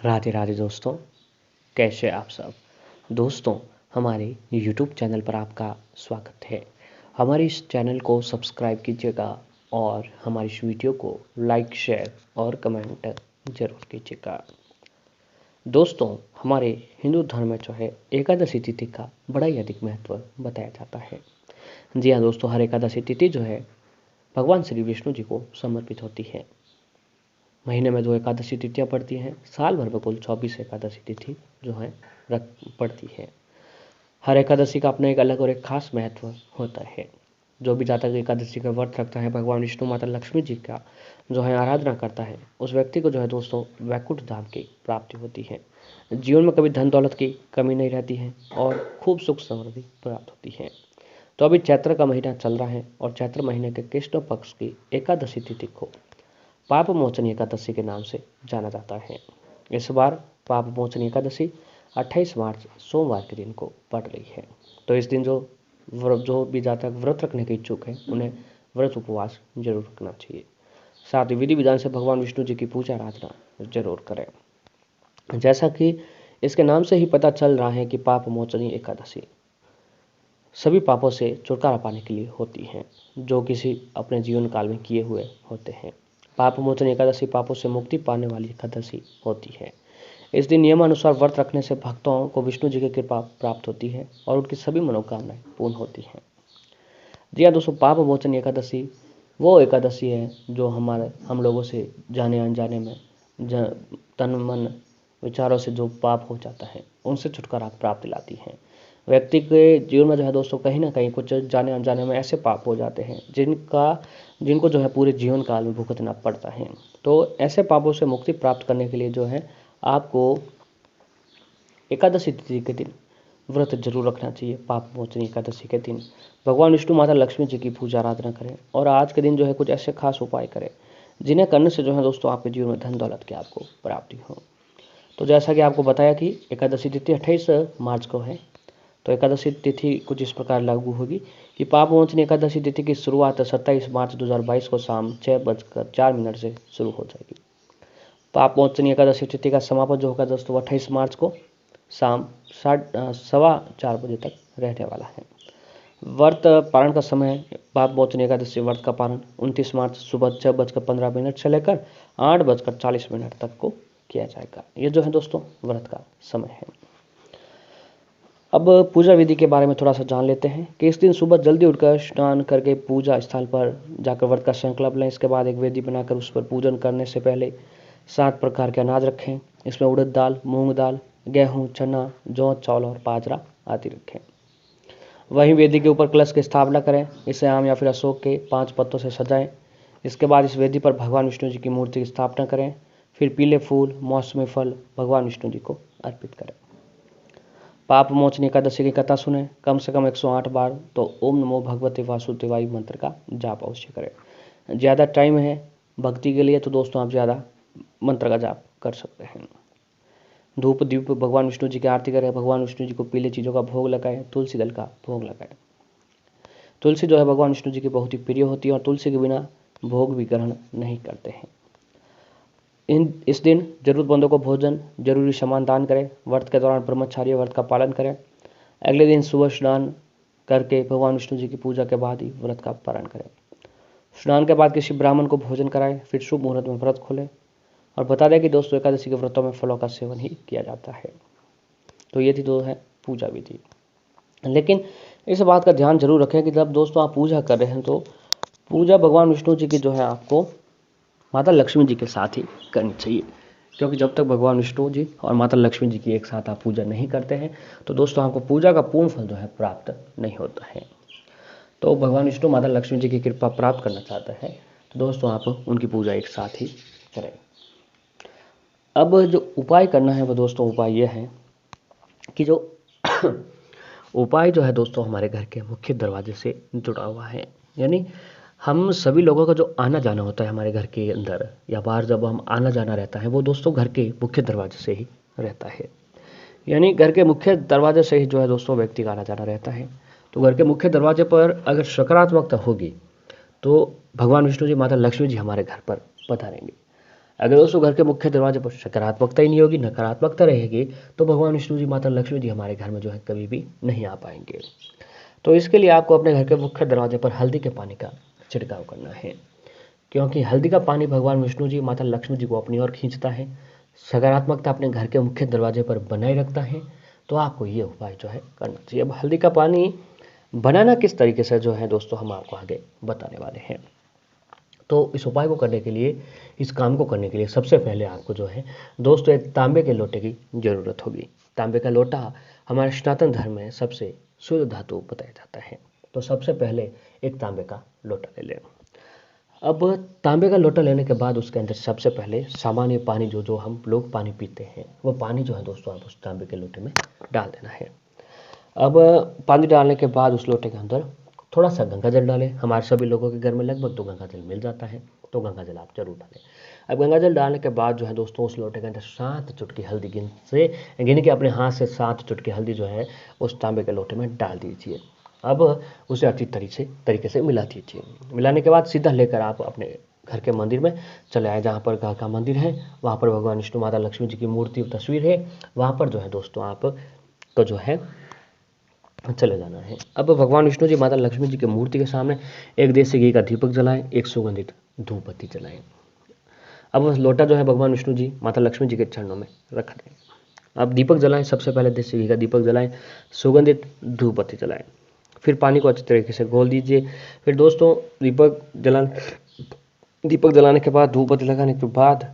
राधे राधे दोस्तों, कैसे आप सब। दोस्तों, हमारे YouTube चैनल पर आपका स्वागत है। हमारे इस चैनल को सब्सक्राइब कीजिएगा और हमारी इस वीडियो को लाइक, शेयर और कमेंट जरूर कीजिएगा। दोस्तों, हमारे हिंदू धर्म में जो है एकादशी तिथि का बड़ा ही अधिक महत्व बताया जाता है। जी हाँ दोस्तों, हर एकादशी तिथि जो है भगवान श्री विष्णु जी को समर्पित होती है। महीने में जो एकादशी तिथियाँ पड़ती हैं, साल भर में कुल 24 एकादशी तिथि जो है रख पड़ती है। हर एकादशी का अपना एक अलग और एक खास महत्व होता है। जो भी जातक एकादशी का व्रत रखता है, भगवान विष्णु माता लक्ष्मी जी का जो है आराधना करता है, उस व्यक्ति को जो है दोस्तों वैकुंठ धाम की प्राप्ति होती है। जीवन में कभी धन दौलत की कमी नहीं रहती है और खूब सुख समृद्धि प्राप्त होती है। तो अभी चैत्र का महीना चल रहा है और चैत्र महीने के कृष्ण पक्ष की एकादशी तिथि को पाप मोचन एकादशी के नाम से जाना जाता है। इस बार पाप मोचन एकादशी 28 मार्च सोमवार के दिन को पड़ रही है। तो इस दिन जो भी जातक व्रत रखने के इच्छुक है, उन्हें व्रत उपवास जरूर रखना चाहिए। साथ ही विधि विधान से भगवान विष्णु जी की पूजा आराधना जरूर करें। जैसा कि इसके नाम से ही पता चल रहा है कि पाप मोचनी एकादशी सभी पापों से छुटकारा पाने के लिए होती है, जो किसी अपने जीवन काल में किए हुए होते हैं। पाप मोचन एकादशी पापों से मुक्ति पाने वाली एकादशी होती है। इस दिन नियमानुसार व्रत रखने से भक्तों को विष्णु जी की कृपा प्राप्त होती है और उनकी सभी मनोकामनाएं पूर्ण होती हैं। जी हाँ दोस्तों, पाप मोचन एकादशी वो एकादशी है जो हम लोगों से जाने अनजाने में तन मन विचारों से जो पाप हो जाता है, उनसे छुटकारा प्राप्त दिलाती है। व्यक्ति के जीवन में जो है दोस्तों कहीं ना कहीं कुछ जाने अनजाने में ऐसे पाप हो जाते हैं जिनको जो है पूरे जीवन काल में भुगतना पड़ता है। तो ऐसे पापों से मुक्ति प्राप्त करने के लिए जो है आपको एकादशी तिथि के दिन व्रत जरूर रखना चाहिए। पाप मोचनी एकादशी के दिन भगवान विष्णु माता लक्ष्मी जी की पूजा आराधना करें और आज के दिन जो है कुछ ऐसे खास उपाय करें जिन्हें करने से जो है दोस्तों आपके जीवन में धन दौलत की आपको प्राप्ति हो। तो जैसा कि आपको बताया कि एकादशी तिथि 28 मार्च को है, तो एकादशी तिथि कुछ इस प्रकार लागू होगी कि पाप मोचनी एकादशी तिथि की शुरुआत 27 मार्च 2022 को शाम 6:04 से शुरू हो जाएगी। पाप मोचनी एकादशी तिथि का समापन जो होगा दोस्तों 28 मार्च को शाम 4:15 तक रहने वाला है। व्रत पारण का समय पाप मोचनी एकादशी व्रत का पारण 29 मार्च सुबह 6:15 से लेकर 8:40 तक को किया जाएगा। ये जो है दोस्तों व्रत का समय है। अब पूजा विधि के बारे में थोड़ा सा जान लेते हैं कि इस दिन सुबह जल्दी उठकर स्नान करके पूजा स्थल पर जाकर व्रत का संकल्प लें। इसके बाद एक वेदी बनाकर उस पर पूजन करने से पहले 7 प्रकार के अनाज रखें। इसमें उड़द दाल, मूंग दाल, गेहूं, चना, जौ, चावल और बाजरा आदि रखें। वहीं वेदी के ऊपर कलश की स्थापना करें। इसे आम या फिर अशोक के 5 पत्तों से सजाएं। इसके बाद इस वेदी पर भगवान विष्णु जी की मूर्ति की स्थापना करें। फिर पीले फूल, मौसमी फल भगवान विष्णु जी को अर्पित करें। पाप मोचनी एकादशी की कथा सुने। कम से कम 108 बार तो ओम नमो भगवते वासुदेवाय मंत्र का जाप अवश्य करें। ज़्यादा टाइम है भक्ति के लिए तो दोस्तों आप ज़्यादा मंत्र का जाप कर सकते हैं। धूप दीप भगवान विष्णु जी की आरती करें। भगवान विष्णु जी को पीले चीज़ों का भोग लगाएं। तुलसी दल का भोग लगाएं। तुलसी जो है भगवान विष्णु जी की बहुत ही प्रिय होती है और तुलसी के बिना भोग भी ग्रहण नहीं करते हैं। इस दिन जरूरतमंदों को भोजन, जरूरी सामान दान करें। व्रत के दौरान ब्रह्मचार्य व्रत का पालन करें। अगले दिन सुबह स्नान करके भगवान विष्णु जी की पूजा के बाद ही व्रत का पालन करें। स्नान के बाद किसी ब्राह्मण को भोजन कराएं। फिर शुभ मुहूर्त में व्रत खोलें। और बता दें कि दोस्तों एकादशी के व्रतों में फलों का सेवन ही किया जाता है। तो ये थी जो है पूजा विधि। लेकिन इस बात का ध्यान जरूर रखें कि जब दोस्तों आप पूजा कर रहे हैं तो पूजा भगवान विष्णु जी की जो है आपको माता लक्ष्मी जी के साथ ही करनी चाहिए, क्योंकि जब तक भगवान विष्णु जी और माता लक्ष्मी जी की एक साथ आप पूजा नहीं करते हैं तो दोस्तों आपको पूजा का पूर्ण फल जो है प्राप्त नहीं होता है। तो भगवान विष्णु माता लक्ष्मी जी की कृपा प्राप्त करना चाहते हैं तो दोस्तों आप उनकी पूजा एक साथ ही करें। अब जो उपाय करना है वो दोस्तों उपाय ये है कि जो उपाय जो है दोस्तों हमारे घर के मुख्य दरवाजे से जुड़ा हुआ है। यानी हम सभी लोगों का जो आना जाना होता है हमारे घर के अंदर या बाहर, जब हम आना जाना रहता है वो दोस्तों घर के मुख्य दरवाजे से ही रहता है। यानी घर के मुख्य दरवाजे से ही जो है दोस्तों व्यक्ति का आना जाना रहता है। तो घर के मुख्य दरवाजे पर अगर सकारात्मकता होगी तो भगवान विष्णु जी, माता लक्ष्मी जी हमारे घर पर पधारेंगे। अगर दोस्तों घर के मुख्य दरवाजे पर सकारात्मकता ही नहीं होगी, नकारात्मकता रहेगी, तो भगवान विष्णु जी, माता लक्ष्मी जी हमारे घर में जो है कभी भी नहीं आ पाएंगे। तो इसके लिए आपको अपने घर के मुख्य दरवाजे पर हल्दी के पानी का छिड़काव करना है, क्योंकि हल्दी का पानी भगवान विष्णु जी, माता लक्ष्मी जी को अपनी ओर खींचता है, सकारात्मकता अपने घर के मुख्य दरवाजे पर बनाए रखता है। तो आपको ये उपाय जो है करना चाहिए। अब हल्दी का पानी बनाना किस तरीके से जो है दोस्तों हम आपको आगे बताने वाले हैं। तो इस उपाय को करने के लिए, इस काम को करने के लिए सबसे पहले आपको जो है दोस्तों एक तांबे के लोटे की ज़रूरत होगी। तांबे का लोटा हमारे सनातन धर्म में सबसे शुद्ध धातु बताया जाता है। तो सबसे पहले एक तांबे का लोटा ले लें। अब तांबे का लोटा लेने के बाद उसके अंदर सबसे पहले सामान्य पानी जो जो हम लोग पानी पीते हैं, वो पानी जो है दोस्तों आप उस तांबे के लोटे में डाल देना है। अब पानी डालने के बाद उस लोटे के अंदर थोड़ा सा गंगा जल डालें। हमारे सभी लोगों के घर में लगभग तो गंगा जल मिल जाता है, तो गंगा जल आप जरूर डालें। अब गंगा जल डालने के बाद जो है दोस्तों उस लोटे के अंदर 7 चुटकी हल्दी गिन के अपने हाथ से 7 चुटकी हल्दी जो है उस तांबे के लोटे में डाल दीजिए। अब उसे अच्छी तरीके से मिला दीजिए। मिलाने के बाद सीधा लेकर आप अपने घर के मंदिर में चले आए। जहाँ पर घर का मंदिर है वहाँ पर भगवान विष्णु, माता लक्ष्मी जी की मूर्ति, तस्वीर है, वहाँ पर जो है दोस्तों आप को जो है चले जाना है। अब भगवान विष्णु जी, माता लक्ष्मी जी की मूर्ति के सामने एक देसी घी का दीपक जलाएं, एक सुगंधित धूप बत्ती जलाएं। अब वह लोटा जो है भगवान विष्णु जी, माता लक्ष्मी जी के चरणों में रख दें। अब दीपक जलाएं, सबसे पहले देसी घी का दीपक जलाएं, सुगंधित धूप बत्ती जलाएं। फिर पानी को अच्छी तरीके से घोल दीजिए। फिर दोस्तों दीपक जलाने के बाद, धूप बत्ती लगाने के बाद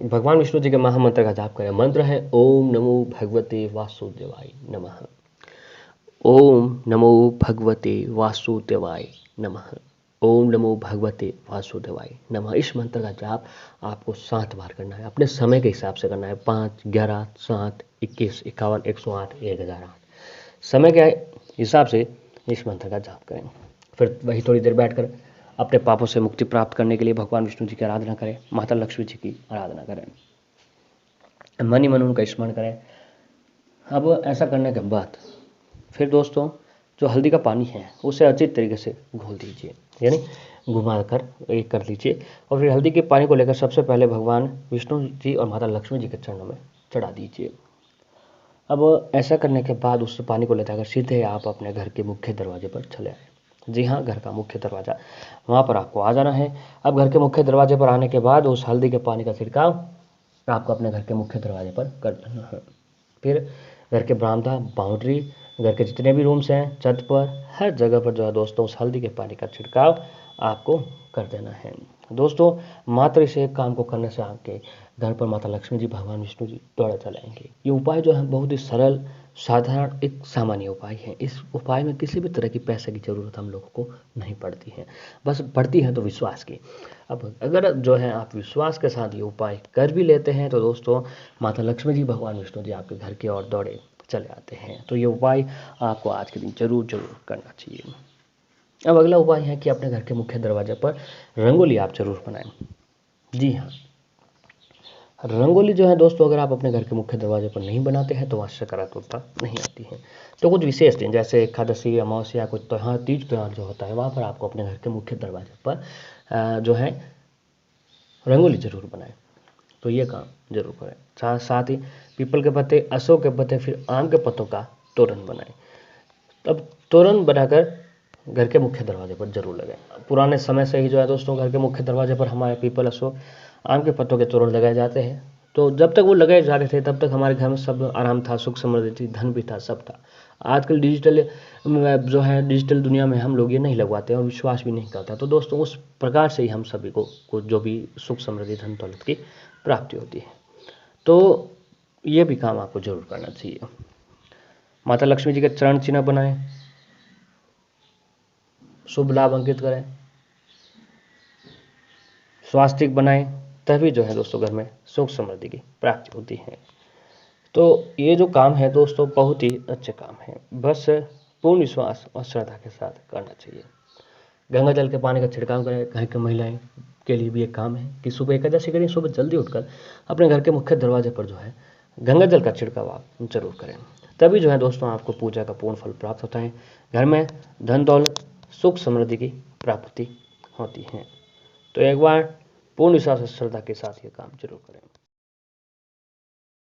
भगवान विष्णु जी के महामंत्र का जाप करें। मंत्र है ओम नमो भगवते वासुदेवाय नमः। ओम नमो भगवते वासुदेवाय नमः। ओम नमो भगवते वासुदेवाय नमः। इस मंत्र का जाप आपको 7 बार करना है। अपने समय के हिसाब से करना है। 5, 11, 7, 21, 51, 108, 1008 समय के हिसाब से इस मंत्र का जाप करें। फिर वही थोड़ी देर बैठकर अपने पापों से मुक्ति प्राप्त करने के लिए भगवान विष्णु जी की आराधना करें, माता लक्ष्मी जी की आराधना करें, मन ही मन उनका स्मरण करें। अब ऐसा करने के बाद फिर दोस्तों जो हल्दी का पानी है उसे अच्छी तरीके से घोल दीजिए, यानी घुमा कर एक कर लीजिए। और फिर हल्दी के पानी को लेकर सबसे पहले भगवान विष्णु जी और माता लक्ष्मी जी के चरणों में चढ़ा दीजिए। अब ऐसा करने के बाद उस पानी को ले जाकर सीधे आप अपने घर के मुख्य दरवाजे पर चले आए। जी हाँ, घर का मुख्य दरवाज़ा, वहाँ पर आपको आ जाना है। अब घर के मुख्य दरवाजे पर आने के बाद उस हल्दी के पानी का छिड़काव आपको अपने घर के मुख्य दरवाजे पर कर देना है। फिर घर के बरामदा, बाउंड्री, घर के जितने भी रूम्स हैं, छत पर, हर जगह पर जो है दोस्तों उस हल्दी के पानी का छिड़काव आपको कर देना है। दोस्तों मात्र इस एक काम को करने से आपके घर पर माता लक्ष्मी जी, भगवान विष्णु जी दौड़े चले आएंगे। ये उपाय जो है बहुत ही सरल, साधारण, एक सामान्य उपाय है। इस उपाय में किसी भी तरह की पैसे की ज़रूरत हम लोगों को नहीं पड़ती है, बस पड़ती है तो विश्वास की। अब अगर जो है आप विश्वास के साथ ये उपाय कर भी लेते हैं तो दोस्तों माता लक्ष्मी जी, भगवान विष्णु जी आपके घर की ओर दौड़े चले आते हैं। तो ये उपाय आपको आज के दिन जरूर करना चाहिए। अब अगला उपाय है कि अपने घर के मुख्य दरवाजे पर रंगोली आप जरूर बनाएं। जी हाँ, रंगोली जो है दोस्तों अगर आप अपने घर के मुख्य दरवाजे पर नहीं बनाते हैं तो वहाँ सकारात्मकता नहीं आती है। तो कुछ विशेष दिन जैसे एकादशी, अमावस्या, कुछ त्यौहार, तीज त्यौहार जो होता है वहाँ पर आपको अपने घर के मुख्य दरवाजे पर जो है रंगोली जरूर बनाएं। तो ये काम जरूर करें। साथ ही पीपल के पत्ते, अशोक के पत्ते, फिर आम के पत्तों का तोरण बनाएं। अब तोरण बनाकर घर के मुख्य दरवाजे पर जरूर लगाएं। पुराने समय से ही जो है दोस्तों घर के मुख्य दरवाजे पर हमारे पीपल, अशोक, आम के पत्तों के तोरण लगाए जाते हैं। तो जब तक वो लगाए जा रहे थे तब तक हमारे घर में सब आराम था, सुख समृद्धि थी, धन भी था, सब था। आजकल डिजिटल दुनिया में हम लोग ये नहीं लगवाते और विश्वास भी नहीं करता। तो दोस्तों उस प्रकार से ही हम सभी को जो भी सुख समृद्धि, धन दौलत की प्राप्ति होती है। तो ये भी काम आपको जरूर करना चाहिए। माता लक्ष्मी जी के चरण चिन्ह बनाएं, शुभ लाभ अंकित करें, स्वास्तिक बनाएं, तभी जो है दोस्तों घर में सुख समृद्धि की प्राप्ति होती है। तो ये जो काम है दोस्तों बहुत ही अच्छे काम है, बस पूर्ण विश्वास और श्रद्धा के साथ करना चाहिए। गंगा जल के पानी का छिड़काव करें। घर की महिलाएं के लिए भी एक काम है कि सुबह एकादशी करें, सुबह जल्दी उठकर अपने घर के मुख्य दरवाजे पर जो है गंगा जल का छिड़काव आप जरूर करें। तभी जो है दोस्तों आपको पूजा का पूर्ण फल प्राप्त होता है। घर में धन दौलत, सुख समृद्धि की प्राप्ति होती है। तो एक बार पूर्ण विश्वास और श्रद्धा के साथ ये काम जरूर करें।